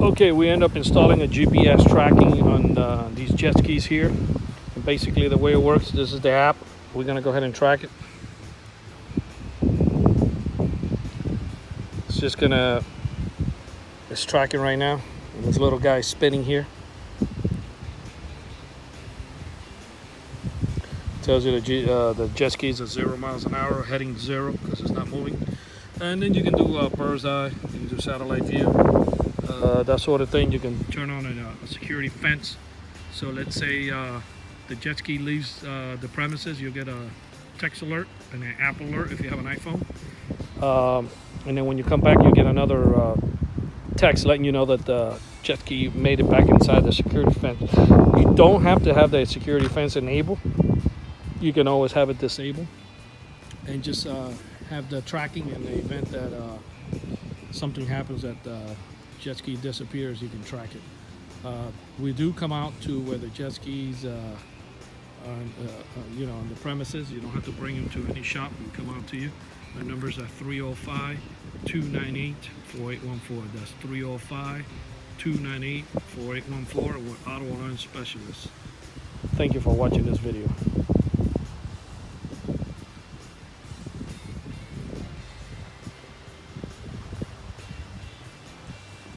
Okay, we end up installing a GPS tracking on these jet skis here. And basically the way it works, this is the app. We're gonna go ahead and track it. It's tracking right now. And this little guy is spinning here. Tells you the jet ski is at 0 miles an hour, heading to 0 because it's not moving. And then you can do bird's eye, you can do satellite view, that sort of thing. You can turn on a security fence. So let's say the jet ski leaves the premises, you'll get a text alert and an app alert if you have an iPhone. And then when you come back, you get another text letting you know that the jet ski made it back inside the security fence. You don't have to have the security fence enabled. You can always have it disabled and just have the tracking in the event that something happens, that the jet ski disappears, you can track it. We do come out to where the jet skis are on the premises. You don't have to bring them to any shop. We come out to you. Our numbers are 305-298-4814. That's 305-298-4814. We're auto alarm specialists. Thank you for watching this video.